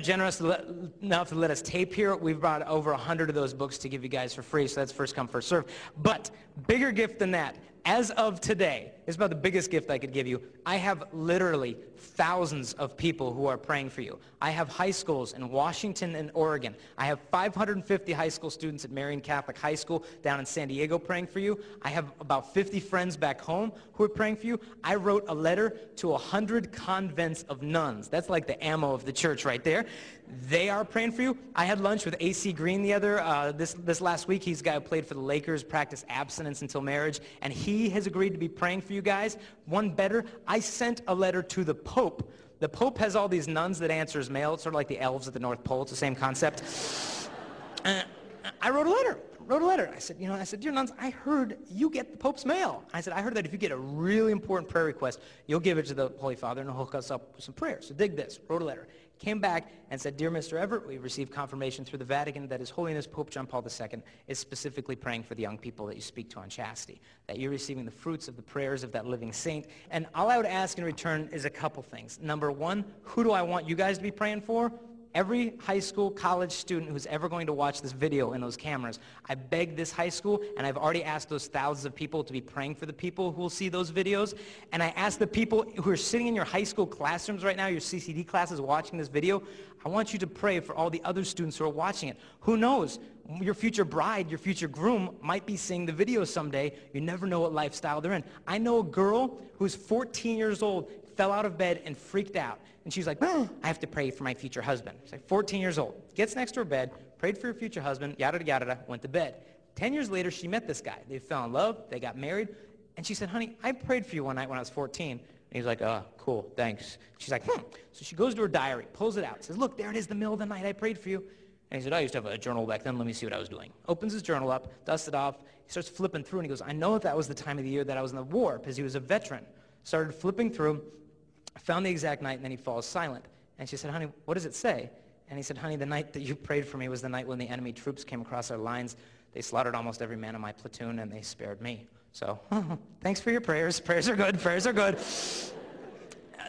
generous enough to let us tape here. We've brought over 100 of those books to give you guys for free, so that's first come, first serve. But bigger gift than that, as of today, is about the biggest gift I could give you. I have literally thousands of people who are praying for you. I have high schools in Washington and Oregon. I have 550 high school students at Marian Catholic High School down in San Diego praying for you. I have about 50 friends back home who are praying for you. I wrote a letter to 100 convents of nuns. That's like the ammo of the church right there. They are praying for you. I had lunch with AC Green this last week. He's the guy who played for the Lakers, practiced abstinence until marriage, and he has agreed to be praying for you guys. One better, I sent a letter to the Pope. The Pope has all these nuns that answer his mail. It's sort of like the elves at the North Pole. It's the same concept. I wrote a letter. I said, dear nuns, I heard you get the Pope's mail. I said, I heard that if you get a really important prayer request, you'll give it to the Holy Father and he'll hook us up with some prayers. So dig this. Wrote a letter. Came back and said, Dear Mr. Everett, we received confirmation through the Vatican that His Holiness Pope John Paul II is specifically praying for the young people that you speak to on chastity, that you're receiving the fruits of the prayers of that living saint. And all I would ask in return is a couple things. Number one, who do I want you guys to be praying for? Every high school, college student who's ever going to watch this video in those cameras, I beg this high school, and I've already asked those thousands of people to be praying for the people who will see those videos, and I ask the people who are sitting in your high school classrooms right now, your CCD classes watching this video, I want you to pray for all the other students who are watching it. Who knows? Your future bride, your future groom might be seeing the video someday. You never know what lifestyle they're in. I know a girl who's 14 years old, fell out of bed and freaked out. And she's like, I have to pray for my future husband. She's like 14 years old. Gets next to her bed, prayed for her future husband, yada, yada, yada, went to bed. 10 years later, she met this guy. They fell in love. They got married. And she said, honey, I prayed for you one night when I was 14. And he's like, cool, thanks. She's like, So she goes to her diary, pulls it out, says, look, there it is, the middle of the night I prayed for you. And he said, I used to have a journal back then. Let me see what I was doing. Opens his journal up, dusts it off. He starts flipping through, and he goes, I know that was the time of the year that I was in the war because he was a veteran. Started flipping through, found the exact night, and then he falls silent. And she said, honey, what does it say? And he said, honey, the night that you prayed for me was the night when the enemy troops came across our lines. They slaughtered almost every man in my platoon, and they spared me. So thanks for your prayers. Prayers are good. Prayers are good.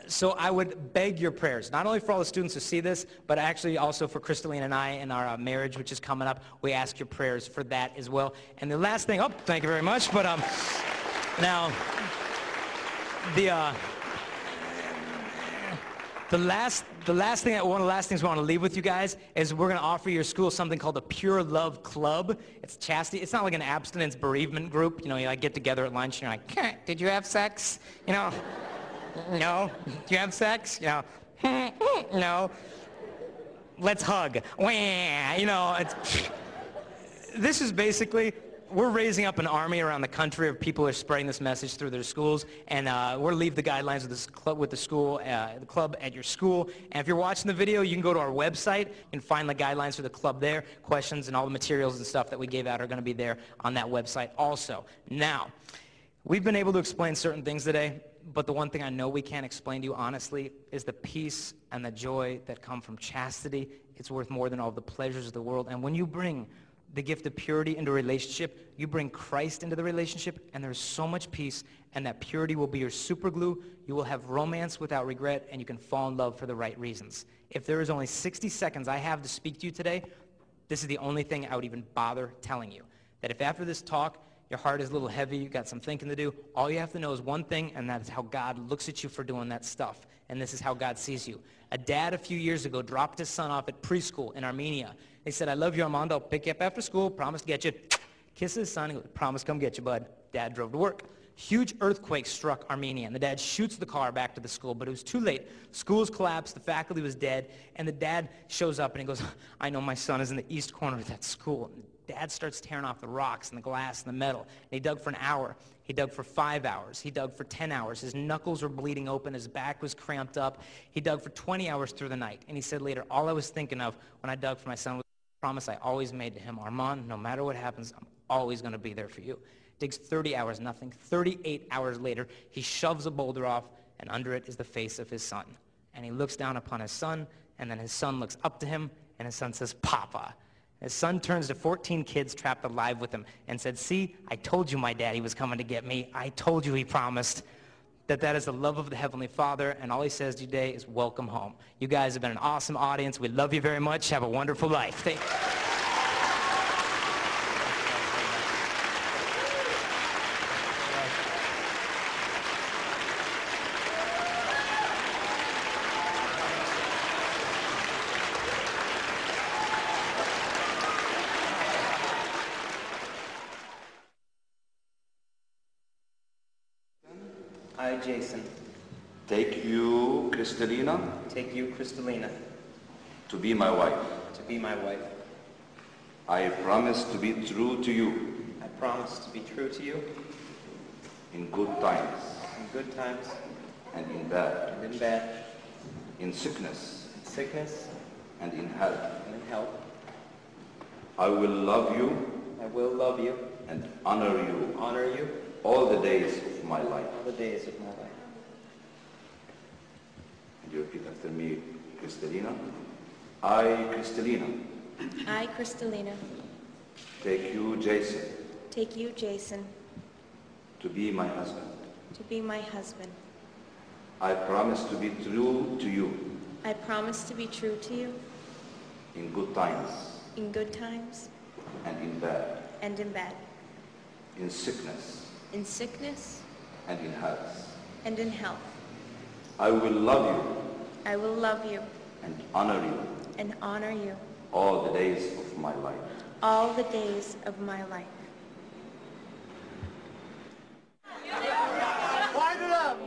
So I would beg your prayers, not only for all the students who see this, but actually also for Crystalline and I in our marriage, which is coming up. We ask your prayers for that as well. And the last thing, thank you very much. But now, one of the last things we want to leave with you guys is we're going to offer your school something called the Pure Love Club. It's chastity. It's not like an abstinence bereavement group. You like get together at lunch and you're like, did you have sex? No. Do you have sex? No. Let's hug. This is basically, we're raising up an army around the country of people who are spreading this message through their schools, and we'll leave the guidelines of this club with the club at your school. And if you're watching the video, you can go to our website and find the guidelines for the club there. Questions and all the materials and stuff that we gave out are going to be there on that website also. Now, we've been able to explain certain things today, but the one thing I know we can't explain to you honestly is the peace and the joy that come from chastity. It's worth more than all the pleasures of the world. And when you bring the gift of purity into a relationship, you bring Christ into the relationship, and there's so much peace, and that purity will be your super glue. You will have romance without regret, and you can fall in love for the right reasons. If there is only 60 seconds I have to speak to you today, this is the only thing I would even bother telling you. That if after this talk, your heart is a little heavy, you got some thinking to do, all you have to know is one thing, and that is how God looks at you for doing that stuff. And this is how God sees you. A dad a few years ago dropped his son off at preschool in Armenia. He said, I love you, Armando. I'll pick you up after school. Promise to get you. Kisses his son. He goes, promise, come get you, bud. Dad drove to work. Huge earthquake struck Armenia, and the dad shoots the car back to the school, but it was too late. Schools collapsed. The faculty was dead, and the dad shows up, and he goes, I know my son is in the east corner of that school. And Dad starts tearing off the rocks and the glass and the metal. And he dug for an hour. He dug for 5 hours. He dug for 10 hours. His knuckles were bleeding open. His back was cramped up. He dug for 20 hours through the night. And he said later, all I was thinking of when I dug for my son was the promise I always made to him. Armand, no matter what happens, I'm always going to be there for you. Digs 30 hours, nothing. 38 hours later, he shoves a boulder off, and under it is the face of his son. And he looks down upon his son, and then his son looks up to him, and his son says, Papa. His son turns to 14 kids trapped alive with him and said, see, I told you my daddy was coming to get me. I told you he promised. that is the love of the Heavenly Father, and all he says today is welcome home. You guys have been an awesome audience. We love you very much. Have a wonderful life. Thank you. I, Jason, take you, Kristalina, to be my wife. I promise to be true to you in good times and in bad, in sickness and in health. I will love you and honor you all the days of my life. And you repeat after me, Kristalina. I, Kristalina, take you, Jason, to be my husband. I promise to be true to you in good times and in bad, in sickness and in health. I will love you and honor you all the days of my life. Wind it up!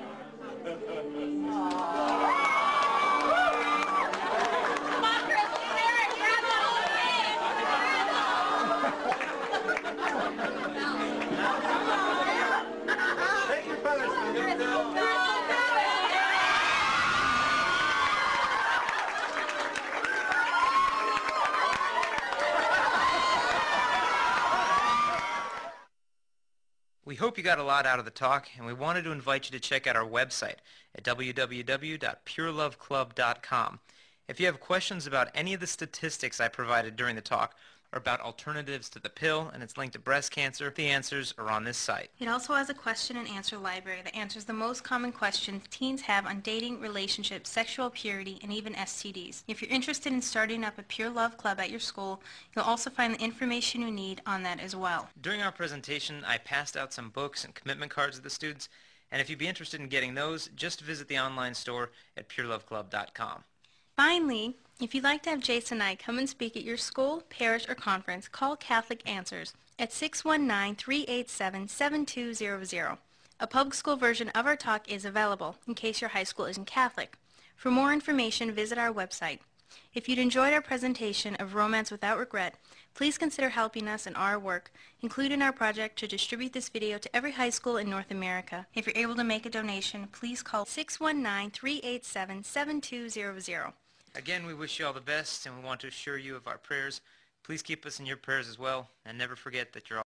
Take your feathers, man. We hope you got a lot out of the talk, and we wanted to invite you to check out our website at www.pureloveclub.com. If you have questions about any of the statistics I provided during the talk, or about alternatives to the pill and its link to breast cancer, the answers are on this site. It also has a question and answer library that answers the most common questions teens have on dating, relationships, sexual purity, and even STDs. If you're interested in starting up a Pure Love Club at your school, you'll also find the information you need on that as well. During our presentation, I passed out some books and commitment cards to the students, and if you'd be interested in getting those, just visit the online store at pureloveclub.com. Finally, if you'd like to have Jason and I come and speak at your school, parish, or conference, call Catholic Answers at 619-387-7200. A public school version of our talk is available in case your high school isn't Catholic. For more information, visit our website. If you'd enjoyed our presentation of Romance Without Regret, please consider helping us in our work, including our project to distribute this video to every high school in North America. If you're able to make a donation, please call 619-387-7200. Again, we wish you all the best, and we want to assure you of our prayers. Please keep us in your prayers as well, and never forget that you're all